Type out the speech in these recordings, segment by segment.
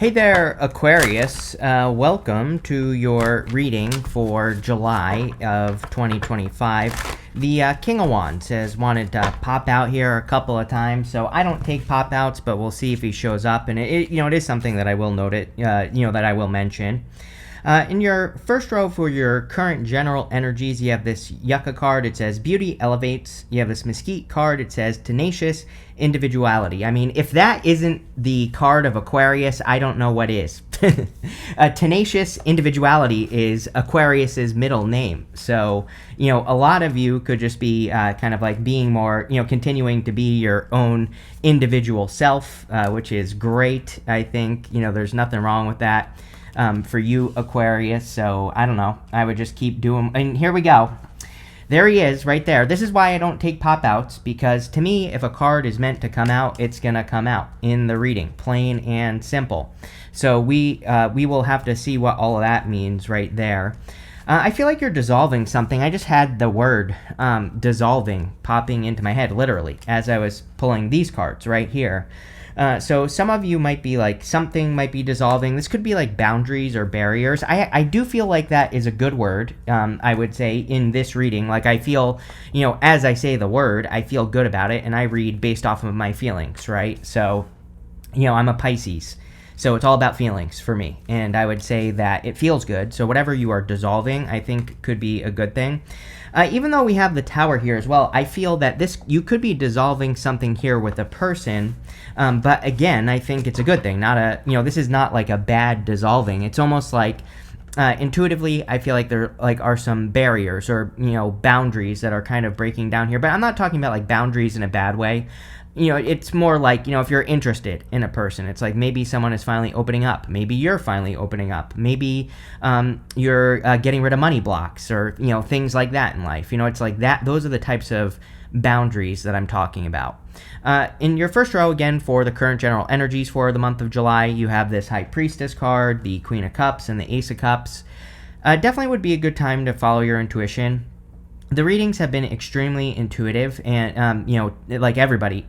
Hey there, Aquarius. Welcome to your reading for July of 2025. The King of Wands has wanted to pop out here a couple of times, so I don't take pop outs, but we'll see if he shows up. And it is something that I will note that I will mention. In your first row for your current general energies, you have this Yucca card. It says Beauty Elevates. You have this Mesquite card. It says Tenacious Individuality. I mean, if that isn't the card of Aquarius, I don't know what is. Tenacious Individuality is Aquarius's middle name. So, a lot of you could just be kind of like being more, continuing to be your own individual self, which is great, I think. There's nothing wrong with that. For you, Aquarius, so I don't know. I would just keep doing, and here we go. There he is, right there. This is why I don't take pop-outs, because to me, if a card is meant to come out, it's going to come out in the reading, plain and simple. So we will have to see what all of that means right there. I feel like you're dissolving something. I just had the word dissolving popping into my head, literally, as I was pulling these cards right here. So some of you might be like, something might be dissolving. This could be like boundaries or barriers. I do feel like that is a good word, I would say, in this reading. Like, I feel, as I say the word, I feel good about it, and I read based off of my feelings, right? So, I'm a Pisces. So it's all about feelings for me, and I would say that it feels good. So whatever you are dissolving, I think could be a good thing. Even though we have the Tower here as well, I feel that you could be dissolving something here with a person, but again, I think it's a good thing. This is not like a bad dissolving. It's almost like intuitively, I feel like there are some barriers or boundaries that are kind of breaking down here. But I'm not talking about like boundaries in a bad way. It's more like, if you're interested in a person, it's like maybe someone is finally opening up. Maybe you're finally opening up. Maybe you're getting rid of money blocks or, things like that in life. It's like that. Those are the types of boundaries that I'm talking about. In your first row, again, for the current general energies for the month of July, you have this High Priestess card, the Queen of Cups, and the Ace of Cups. Definitely would be a good time to follow your intuition. The readings have been extremely intuitive, and, like everybody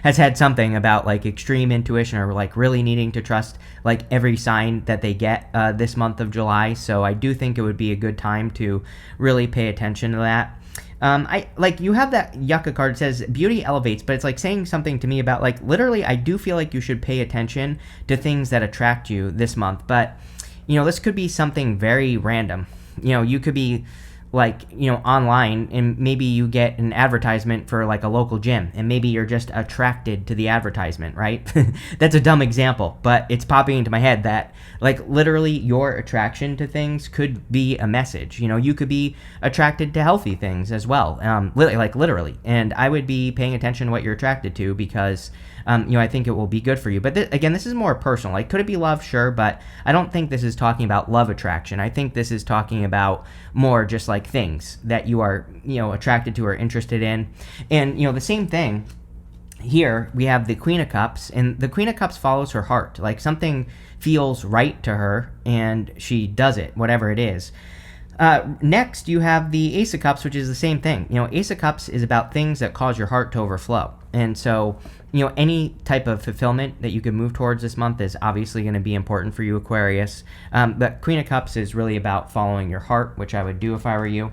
has had something about, like, extreme intuition or, like, really needing to trust, like, every sign that they get this month of July. So I do think it would be a good time to really pay attention to that. You have that Yucca card. It says Beauty Elevates, but it's like saying something to me about, like, literally, I do feel like you should pay attention to things that attract you this month. But, this could be something very random. You could be online, and maybe you get an advertisement for like a local gym, and maybe you're just attracted to the advertisement, right? That's a dumb example, but it's popping into my head that like literally your attraction to things could be a message. You could be attracted to healthy things as well, literally. And I would be paying attention to what you're attracted to, because I think it will be good for you. But this is more personal. Like, could it be love? Sure, but I don't think this is talking about love attraction. I think this is talking about more just like things that you are, attracted to or interested in. And, the same thing here, we have the Queen of Cups, and the Queen of Cups follows her heart. Like, something feels right to her, and she does it, whatever it is. Next, you have the Ace of Cups, which is the same thing. Ace of Cups is about things that cause your heart to overflow. And so, any type of fulfillment that you can move towards this month is obviously going to be important for you, Aquarius. But Queen of Cups is really about following your heart, which I would do if I were you.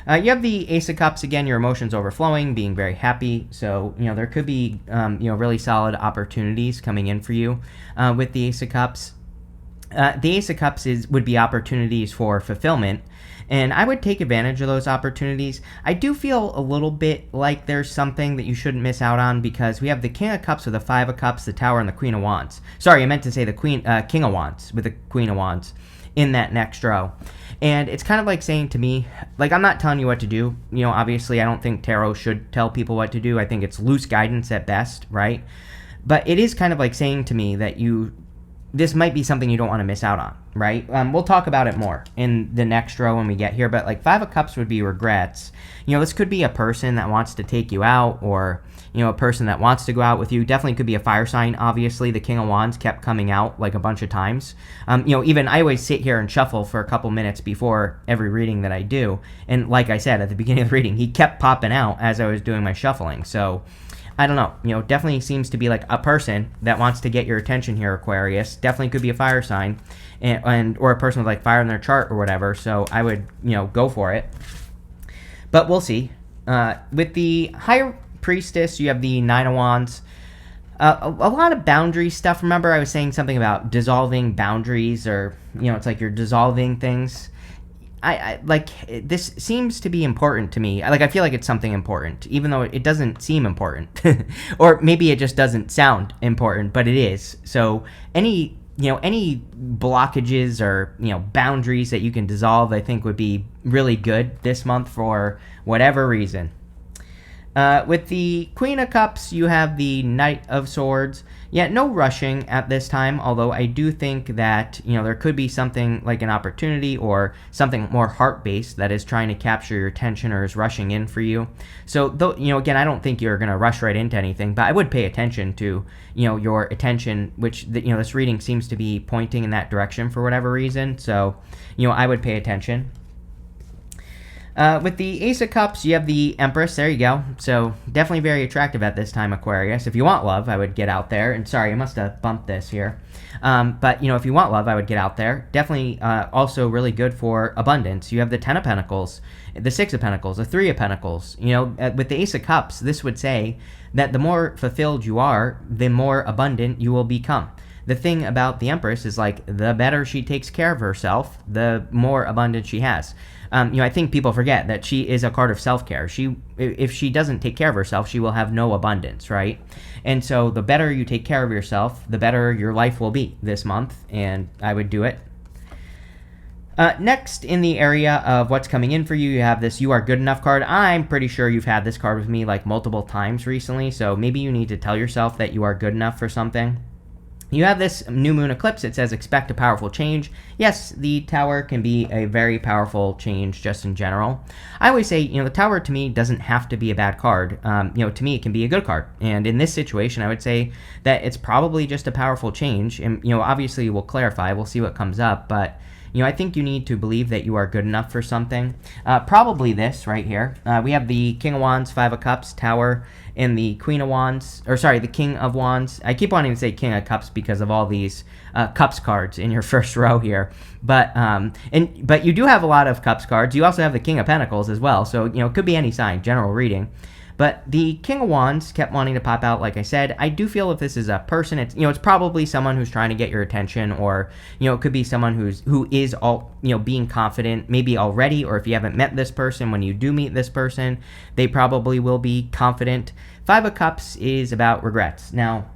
You have the Ace of Cups, again, your emotions overflowing, being very happy. So, there could be, really solid opportunities coming in for you with the Ace of Cups. The Ace of Cups would be opportunities for fulfillment, and I would take advantage of those opportunities. I do feel a little bit like there's something that you shouldn't miss out on, because we have the King of Cups with the Five of Cups, the Tower, and the Queen of Wands. Sorry, I meant to say the King of Wands with the Queen of Wands in that next row. And it's kind of like saying to me, like, I'm not telling you what to do. Obviously, I don't think tarot should tell people what to do. I think it's loose guidance at best, right? But it is kind of like saying to me that this might be something you don't want to miss out on, right? We'll talk about it more in the next row when we get here, but like Five of Cups would be regrets. This could be a person that wants to take you out, or, a person that wants to go out with you. Definitely could be a fire sign. Obviously, the King of Wands kept coming out like a bunch of times. Even I always sit here and shuffle for a couple minutes before every reading that I do. And like I said at the beginning of the reading, he kept popping out as I was doing my shuffling. So I don't know. Definitely seems to be like a person that wants to get your attention here, Aquarius. Definitely could be a fire sign, and or a person with like fire in their chart or whatever. So I would go for it. But we'll see. With the High Priestess, you have the Nine of Wands. A lot of boundary stuff. Remember, I was saying something about dissolving boundaries, or it's like you're dissolving things. I like this seems to be important to me. I feel like it's something important, even though it doesn't seem important, or maybe it just doesn't sound important, but it is. So any blockages or boundaries that you can dissolve, I think would be really good this month for whatever reason. With the Queen of Cups, you have the Knight of Swords. Yeah, no rushing at this time, although I do think that, there could be something like an opportunity or something more heart-based that is trying to capture your attention or is rushing in for you. So, though, again, I don't think you're going to rush right into anything, but I would pay attention to, your attention, which, this reading seems to be pointing in that direction for whatever reason. So, I would pay attention. With the Ace of Cups, you have the Empress. There you go. So definitely very attractive at this time, Aquarius. If you want love, I would get out there. And sorry, I must have bumped this here. But, if you want love, I would get out there. Definitely also really good for abundance. You have the Ten of Pentacles, the Six of Pentacles, the Three of Pentacles. With the Ace of Cups, this would say that the more fulfilled you are, the more abundant you will become. The thing about the Empress is like the better she takes care of herself, the more abundance she has. I think people forget that she is a card of self-care. If she doesn't take care of herself, she will have no abundance, right? And so the better you take care of yourself, the better your life will be this month, and I would do it. Next, in the area of what's coming in for you, you have this You Are Good Enough card. I'm pretty sure you've had this card with me like multiple times recently, so maybe you need to tell yourself that you are good enough for something. You have this new moon eclipse. It says expect a powerful change. Yes, the Tower can be a very powerful change just in general. I always say, the Tower to me doesn't have to be a bad card. To me, it can be a good card. And in this situation, I would say that it's probably just a powerful change. And, obviously we'll clarify. We'll see what comes up. But, I think you need to believe that you are good enough for something. Probably this right here. We have the King of Wands, Five of Cups, Tower, and the Queen of Wands, the King of Wands. I keep wanting to say King of Cups because of all these Cups cards in your first row here. But you do have a lot of Cups cards. You also have the King of Pentacles as well. So, it could be any sign, general reading. But the King of Wands kept wanting to pop out, like I said. I do feel if this is a person, it's probably someone who's trying to get your attention, or, it could be someone who is all, being confident, maybe already, or if you haven't met this person, when you do meet this person, they probably will be confident. Five of Cups is about regrets. Now,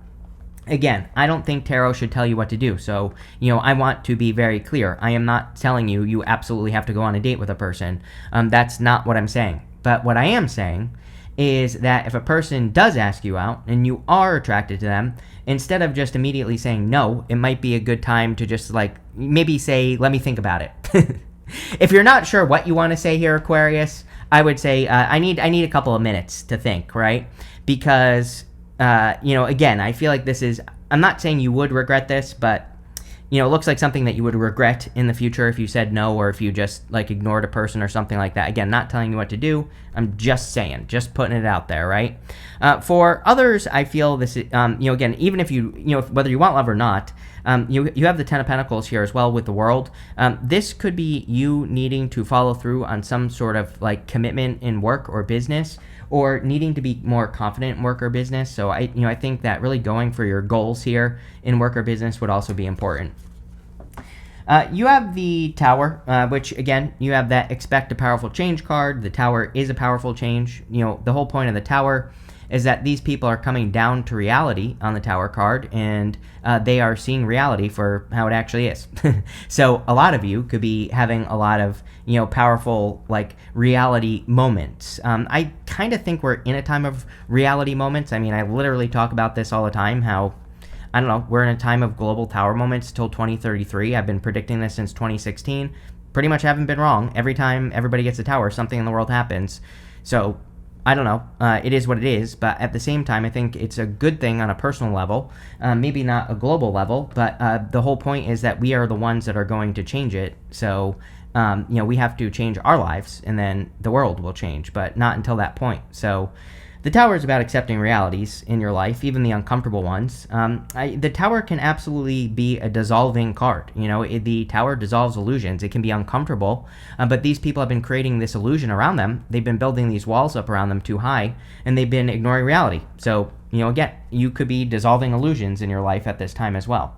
again, I don't think tarot should tell you what to do. So, I want to be very clear. I am not telling you absolutely have to go on a date with a person. That's not what I'm saying. But what I am saying is that if a person does ask you out and you are attracted to them, instead of just immediately saying no, it might be a good time to just maybe say, let me think about it. If you're not sure what you want to say here, Aquarius, I would say I need a couple of minutes to think, right? Because, again, I feel like this is, I'm not saying you would regret this, but, it looks like something that you would regret in the future if you said no, or if you just ignored a person or something like that. Again, not telling you what to do. I'm just saying, just putting it out there, right? For others, I feel this is, again, even if you, whether you want love or not, you have the Ten of Pentacles here as well with the World. This could be you needing to follow through on some sort of commitment in work or business, or needing to be more confident in work or business. So I think that really going for your goals here in work or business would also be important. You have the Tower, which, again, you have that expect a powerful change card. The Tower is a powerful change. The whole point of the Tower is that these people are coming down to reality on the Tower card, and they are seeing reality for how it actually is. So a lot of you could be having a lot of, powerful, reality moments. I kind of think we're in a time of reality moments. I mean, I literally talk about this all the time, how, I don't know, we're in a time of global Tower moments till 2033. I've been predicting this since 2016. Pretty much haven't been wrong. Every time everybody gets a Tower, something in the world happens. So, I don't know. It is what it is. But at the same time, I think it's a good thing on a personal level. Maybe not a global level, but the whole point is that we are the ones that are going to change it. So, we have to change our lives, and then the world will change, but not until that point. So, The Tower is about accepting realities in your life, even the uncomfortable ones. The Tower can absolutely be a dissolving card. The Tower dissolves illusions. It can be uncomfortable, but these people have been creating this illusion around them. They've been building these walls up around them too high, and they've been ignoring reality. So, again, you could be dissolving illusions in your life at this time as well.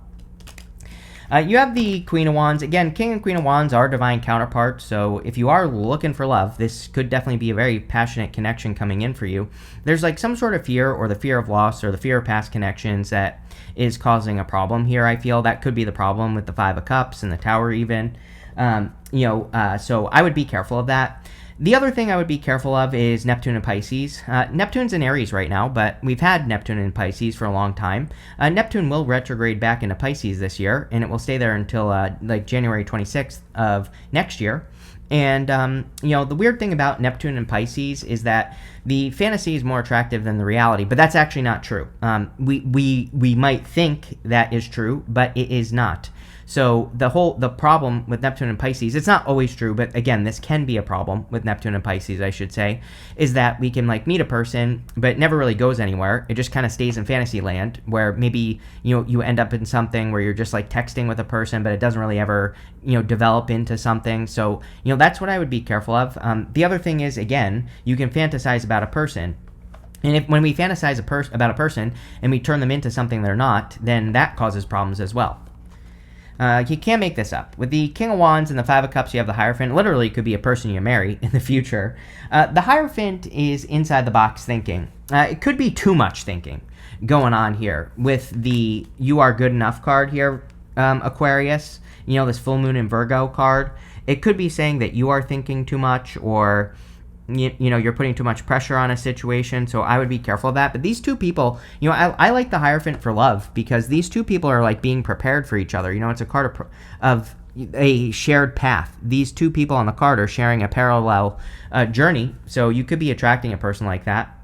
You have the Queen of Wands. Again, King and Queen of Wands are divine counterparts, so if you are looking for love, this could definitely be a very passionate connection coming in for you. There's like some sort of fear, or the fear of loss, or the fear of past connections that is causing a problem here, I feel. That could be the problem with the Five of Cups and the Tower even. So I would be careful of that. The other thing I would be careful of is Neptune and Pisces. Neptune's in Aries right now, but we've had Neptune in Pisces for a long time. Neptune will retrograde back into Pisces this year, and it will stay there until like January 26th of next year. And, the weird thing about Neptune and Pisces is that the fantasy is more attractive than the reality, but that's actually not true. We might think that is true, but it is not. So the problem with Neptune and Pisces, it's not always true, but again, this can be a problem with Neptune and Pisces, I should say, is that we can like meet a person, but it never really goes anywhere. It just kind of stays in fantasy land, where maybe, you end up in something where you're just like texting with a person, but it doesn't really ever, develop into something. So, that's what I would be careful of. The other thing is, again, you can fantasize about a person. And when we fantasize about a person and we turn them into something they're not, then that causes problems as well. You can't make this up. With the King of Wands and the Five of Cups, you have the Hierophant. Literally, it could be a person you marry in the future. The Hierophant is inside the box thinking. It could be too much thinking going on here. With the You Are Good Enough card here, Aquarius, this full moon in Virgo card, it could be saying that you are thinking too much, or you're putting too much pressure on a situation, so I would be careful of that. But these two people, I like the Hierophant for love, because these two people are like being prepared for each other. It's a card of a shared path. These two people on the card are sharing a parallel journey, so you could be attracting a person like that.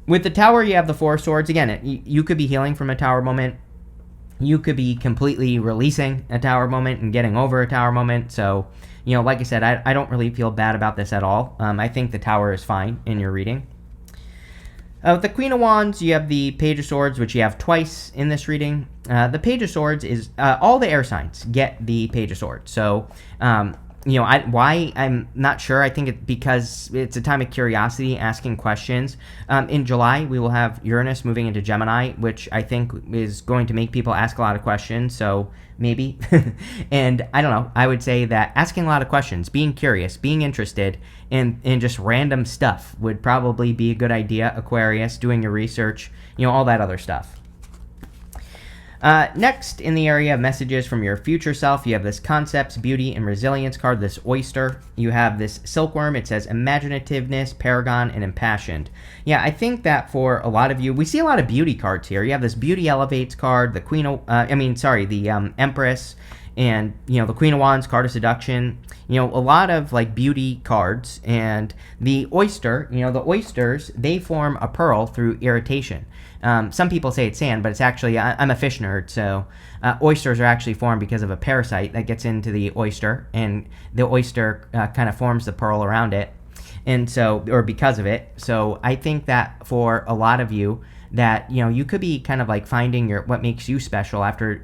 With the Tower, you have the Four of Swords. Again, you could be healing from a Tower moment. You could be completely releasing a Tower moment and getting over a Tower moment. So, like I said, I don't really feel bad about this at all. I think the Tower is fine in your reading. With the Queen of Wands, you have the Page of Swords, which you have twice in this reading. The Page of Swords is all the air signs get the Page of Swords. So, why, I'm not sure. I think it's because it's a time of curiosity, asking questions. In July, we will have Uranus moving into Gemini, which I think is going to make people ask a lot of questions, so maybe. And I don't know, I would say that asking a lot of questions, being curious, being interested in just random stuff would probably be a good idea. Aquarius, doing your research, all that other stuff. Next, in the area of messages from your future self, you have this Concepts, Beauty, and Resilience card, this Oyster. You have this Silkworm. It says Imaginativeness, Paragon, and Impassioned. Yeah, I think that for a lot of you, we see a lot of beauty cards here. You have this Beauty Elevates card, the the Empress, and, the Queen of Wands, card of seduction. A lot of, like, beauty cards. And the Oyster, the oysters, they form a pearl through irritation. Some people say it's sand, but it's actually, I'm a fish nerd, so oysters are actually formed because of a parasite that gets into the oyster, and the oyster kind of forms the pearl around it, and so, or because of it. So I think that for a lot of you, that you could be kind of like finding what makes you special after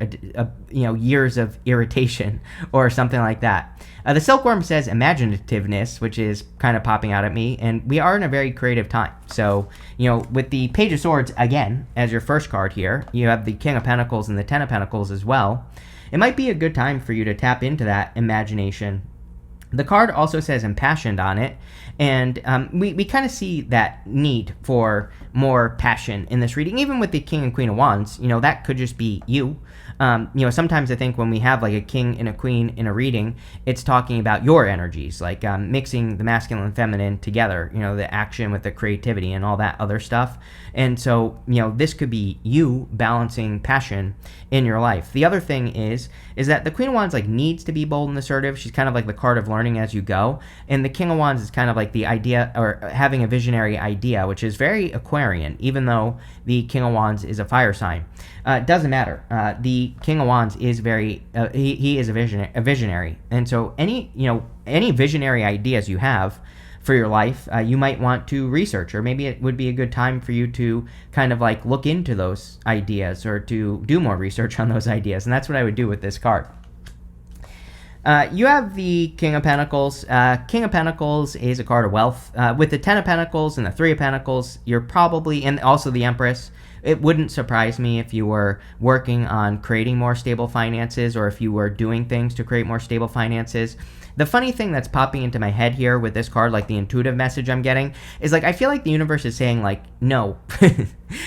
years of irritation or something like that. The Silkworm says imaginativeness, which is kind of popping out at me, and we are in a very creative time. So with the Page of Swords again as your first card here, you have the King of Pentacles and the Ten of Pentacles as well. It might be a good time for you to tap into that imagination. The card also says impassioned on it, and we kind of see that need for more passion in this reading. Even with the King and Queen of Wands, that could just be you. Sometimes I think when we have like a king and a queen in a reading, it's talking about your energies, like mixing the masculine and feminine together, the action with the creativity and all that other stuff. And so, this could be you balancing passion in your life. The other thing is that the Queen of Wands like needs to be bold and assertive. She's kind of like the card of learning as you go. And the King of Wands is kind of like the idea, or having a visionary idea, which is very Aquarian, even though the King of Wands is a fire sign. It doesn't matter. The King of Wands is he is a visionary. And so any visionary ideas you have, for your life, you might want to research, or maybe it would be a good time for you to kind of like look into those ideas or to do more research on those ideas. And that's what I would do with this card. You have the King of Pentacles. King of Pentacles is a card of wealth. With the Ten of Pentacles and the Three of Pentacles, you're probably, and also the Empress, it wouldn't surprise me if you were working on creating more stable finances, or if you were doing things to create more stable finances. The funny thing that's popping into my head here with this card, like the intuitive message I'm getting, is like I feel like the universe is saying like, no.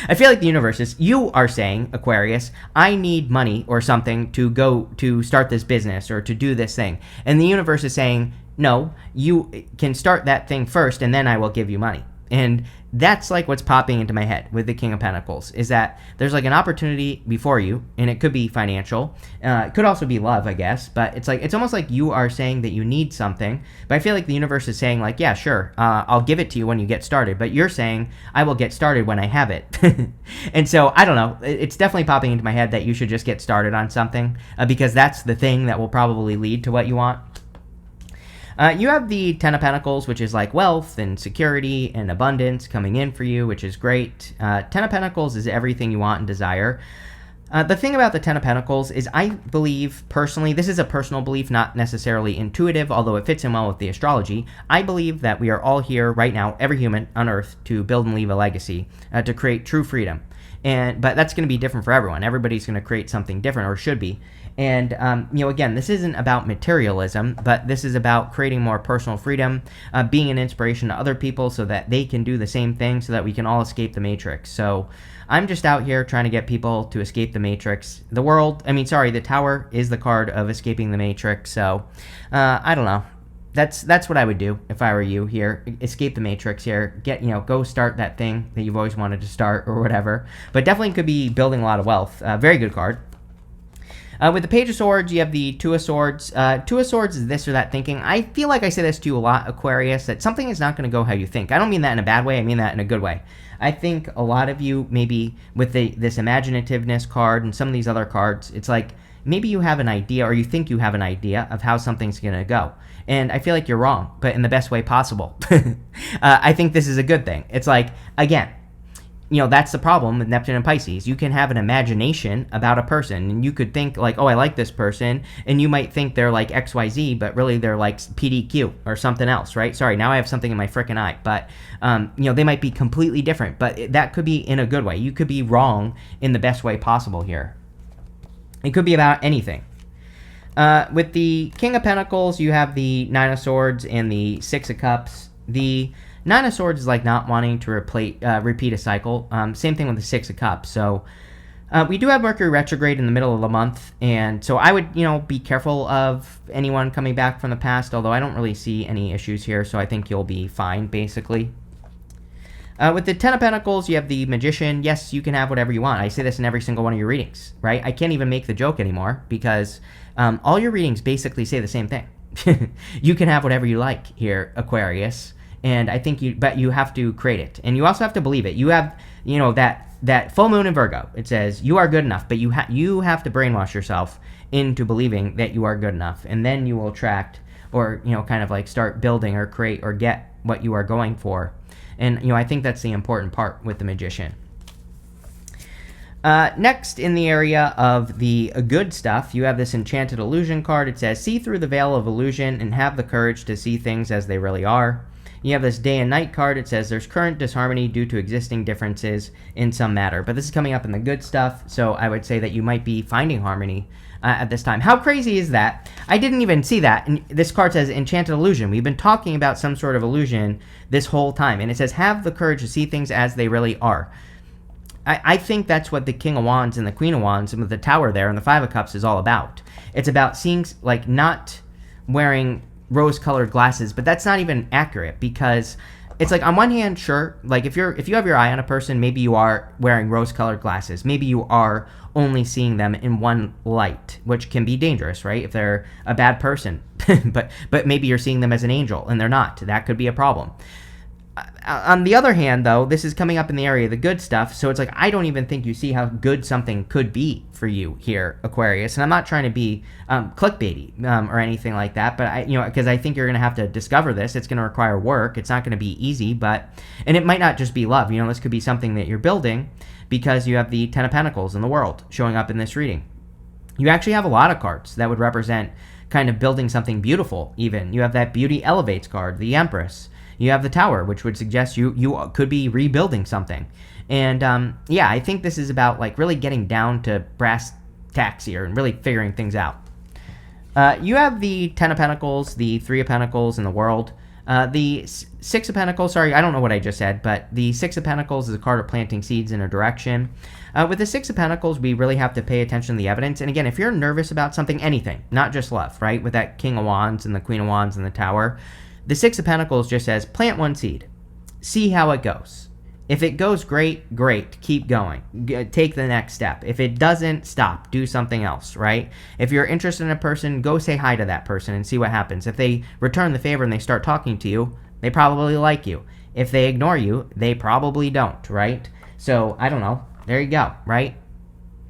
I feel like the universe is, you are saying, Aquarius, I need money or something to go to start this business or to do this thing. And the universe is saying, no, you can start that thing first and then I will give you money. And that's like what's popping into my head with the King of Pentacles, is that there's like an opportunity before you, and it could be financial. It could also be love, I guess. But it's like, it's almost like you are saying that you need something. But I feel like the universe is saying like, yeah, sure, I'll give it to you when you get started. But you're saying I will get started when I have it. And so I don't know. It's definitely popping into my head that you should just get started on something, because that's the thing that will probably lead to what you want. You have the Ten of Pentacles, which is like wealth and security and abundance coming in for you, which is great. Ten of Pentacles is everything you want and desire. The thing about the Ten of Pentacles is I believe, personally, this is a personal belief, not necessarily intuitive, although it fits in well with the astrology. I believe that we are all here right now, every human on Earth, to build and leave a legacy, to create true freedom. But that's going to be different for everyone. Everybody's going to create something different, or should be. And, again, this isn't about materialism, but this is about creating more personal freedom, being an inspiration to other people so that they can do the same thing, so that we can all escape the matrix. So I'm just out here trying to get people to escape the matrix. The Tower is the card of escaping the matrix. So I don't know. That's what I would do if I were you here. Escape the matrix here. Go start that thing that you've always wanted to start or whatever. But definitely could be building a lot of wealth. Very good card. With the Page of Swords, you have the Two of Swords. Two of Swords is this or that thinking. I feel like I say this to you a lot, Aquarius, that something is not going to go how you think. I don't mean that in a bad way. I mean that in a good way. I think a lot of you, maybe with this imaginativeness card and some of these other cards, it's like maybe you have an idea, or you think you have an idea of how something's going to go. And I feel like you're wrong, but in the best way possible. I think this is a good thing. It's like, again, that's the problem with Neptune and Pisces. You can have an imagination about a person, and you could think like, oh, I like this person, and you might think they're like XYZ, but really they're like PDQ or something else, right? Sorry, now I have something in my frickin' eye, but, they might be completely different, but that could be in a good way. You could be wrong in the best way possible here. It could be about anything. With the King of Pentacles, you have the Nine of Swords and the Six of Cups. The Nine of Swords is like not wanting to repeat a cycle. Same thing with the Six of Cups. So we do have Mercury retrograde in the middle of the month, and so I would, be careful of anyone coming back from the past, although I don't really see any issues here, so I think you'll be fine, basically. With the Ten of Pentacles, you have the Magician. Yes, you can have whatever you want. I say this in every single one of your readings, right? I can't even make the joke anymore, because all your readings basically say the same thing. You can have whatever you like here, Aquarius. And I think but you have to create it. And you also have to believe it. You have, that full moon in Virgo. It says you are good enough, but you have to brainwash yourself into believing that you are good enough. And then you will attract, or, kind of like start building or create or get what you are going for. And, I think that's the important part with the Magician. Next, in the area of the good stuff, you have this Enchanted Illusion card. It says, see through the veil of illusion and have the courage to see things as they really are. You have this Day and Night card. It says there's current disharmony due to existing differences in some matter. But this is coming up in the good stuff, so I would say that you might be finding harmony at this time. How crazy is that? I didn't even see that. And this card says Enchanted Illusion. We've been talking about some sort of illusion this whole time. And it says have the courage to see things as they really are. I think that's what the King of Wands and the Queen of Wands and with the Tower there and the Five of Cups is all about. It's about seeing, like, not wearing rose-colored glasses, but that's not even accurate, because it's like, on one hand, sure, like if you have your eye on a person, maybe you are wearing rose-colored glasses, maybe you are only seeing them in one light, which can be dangerous, right? If they're a bad person, but maybe you're seeing them as an angel and they're not. That could be a problem. On the other hand, though, this is coming up in the area of the good stuff, so it's like I don't even think you see how good something could be for you here, Aquarius. And I'm not trying to be clickbaity or anything like that, but because I think you're going to have to discover this. It's going to require work. It's not going to be easy, and it might not just be love. This could be something that you're building because you have the Ten of Pentacles in the world showing up in this reading. You actually have a lot of cards that would represent kind of building something beautiful. Even you have that Beauty Elevates card, the Empress. You have the Tower, which would suggest you could be rebuilding something. And I think this is about like really getting down to brass tacks here and really figuring things out. You have the Ten of Pentacles, the Three of Pentacles in the world. The Six of Pentacles, sorry, I don't know what I just said, but the Six of Pentacles is a card of planting seeds in a direction. With the Six of Pentacles, we really have to pay attention to the evidence. And again, if you're nervous about something, anything, not just love, right? With that King of Wands and the Queen of Wands and the Tower, the Six of Pentacles just says, plant one seed. See how it goes. If it goes great, great. Keep going. Take the next step. If it doesn't, stop. Do something else, right? If you're interested in a person, go say hi to that person and see what happens. If they return the favor and they start talking to you, they probably like you. If they ignore you, they probably don't, right? So, I don't know. There you go, right?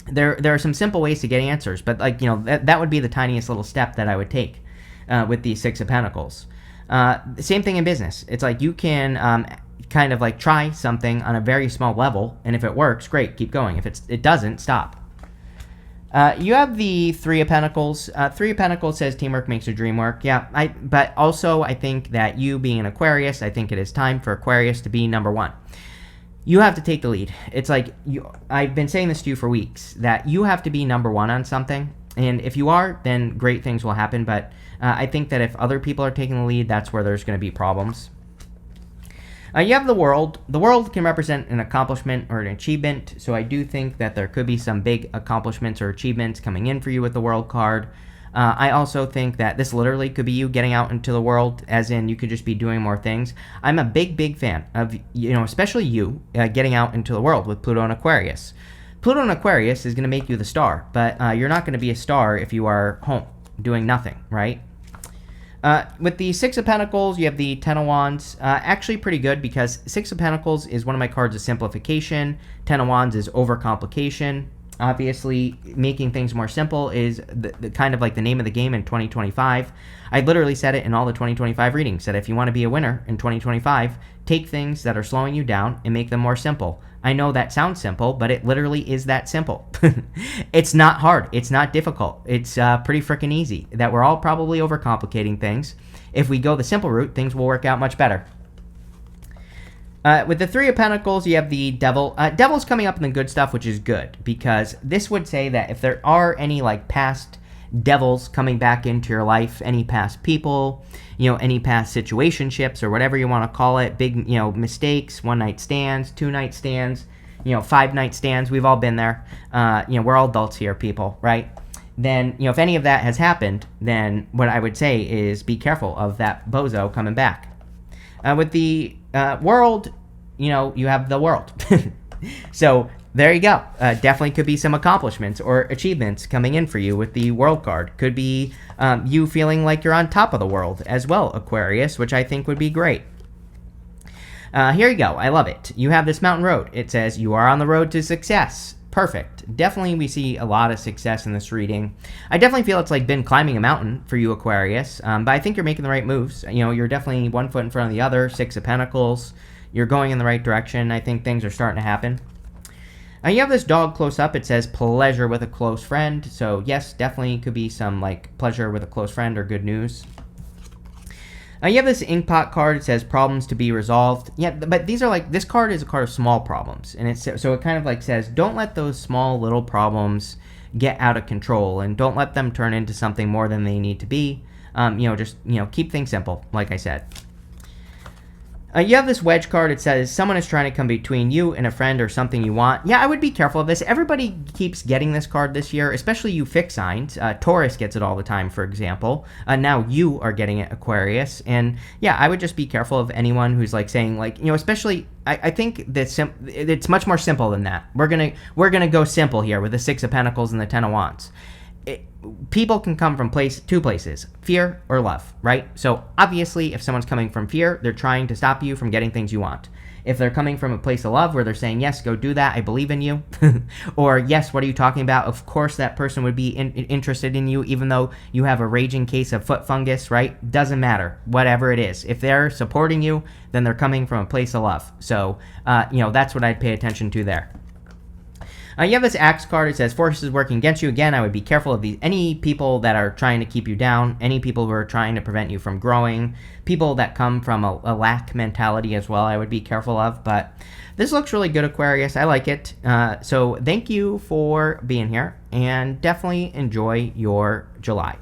There are some simple ways to get answers, but that would be the tiniest little step that I would take with the Six of Pentacles. Same thing in business. It's like you can kind of like try something on a very small level, and if it works, great, keep going. If it doesn't, stop. You have the Three of Pentacles. Three of Pentacles says teamwork makes a dream work. Yeah, but also I think that you being an Aquarius, I think it is time for Aquarius to be number one. You have to take the lead. It's like I've been saying this to you for weeks, that you have to be number one on something. And if you are, then great things will happen. But I think that if other people are taking the lead, that's where there's going to be problems. You have the World. The World can represent an accomplishment or an achievement. So I do think that there could be some big accomplishments or achievements coming in for you with the World card. I also think that this literally could be you getting out into the world, as in you could just be doing more things. I'm a big fan of, especially you getting out into the world with Pluto and Aquarius. Pluto and Aquarius is going to make you the star, but you're not going to be a star if you are home doing nothing, right? With the Six of Pentacles, you have the Ten of Wands. Actually pretty good, because Six of Pentacles is one of my cards of simplification. Ten of Wands is overcomplication. Obviously, making things more simple is the kind of like the name of the game in 2025. I literally said it in all the 2025 readings, that if you want to be a winner in 2025, take things that are slowing you down and make them more simple. I know that sounds simple, but it literally is that simple. It's not hard. It's not difficult. It's pretty freaking easy. That we're all probably overcomplicating things. If we go the simple route, things will work out much better. With the Three of Pentacles, you have the Devil. Devil's coming up in the good stuff, which is good, because this would say that if there are any like past devils coming back into your life, any past people, any past situationships or whatever you want to call it, big, mistakes, one-night stands, two-night stands, five-night stands, we've all been there. We're all adults here, people, right? Then, if any of that has happened, then what I would say is be careful of that bozo coming back. With the World, you have the World. So there you go. Definitely could be some accomplishments or achievements coming in for you with the World card. Could be you feeling like you're on top of the world as well, Aquarius, which I think would be great. Here you go. I love it. You have this mountain road. It says you are on the road to success. Perfect. Definitely we see a lot of success in this reading. I definitely feel it's like been climbing a mountain for you, Aquarius, but I think you're making the right moves. You're definitely one foot in front of the other. Six of Pentacles. You're going in the right direction. I think things are starting to happen. You have this dog close up. It says pleasure with a close friend. So yes, definitely could be some like pleasure with a close friend or good news. You have this Inkpot card. It says problems to be resolved. Yeah, but these are like, this card is a card of small problems. And so it kind of like says, don't let those small little problems get out of control, and don't let them turn into something more than they need to be. Just keep things simple, like I said. You have this Wedge card. It says someone is trying to come between you and a friend or something you want. Yeah, I would be careful of this. Everybody keeps getting this card this year, especially you fixed signs. Taurus gets it all the time, for example. Now you are getting it, Aquarius. And yeah, I would just be careful of anyone who's like saying like, especially I think that it's much more simple than that. We're gonna go simple here with the Six of Pentacles and the Ten of Wands. people can come from two places, fear or love, right? So obviously, if someone's coming from fear, they're trying to stop you from getting things you want. If they're coming from a place of love where they're saying, yes, go do that, I believe in you, or yes, what are you talking about? Of course that person would be interested in you, even though you have a raging case of foot fungus, right? Doesn't matter, whatever it is. If they're supporting you, then they're coming from a place of love. So, that's what I'd pay attention to there. You have this axe card. It says forces working against you. Again, I would be careful of any people that are trying to keep you down, any people who are trying to prevent you from growing, people that come from a lack mentality as well, I would be careful of. But this looks really good, Aquarius. I like it. So thank you for being here, and definitely enjoy your July.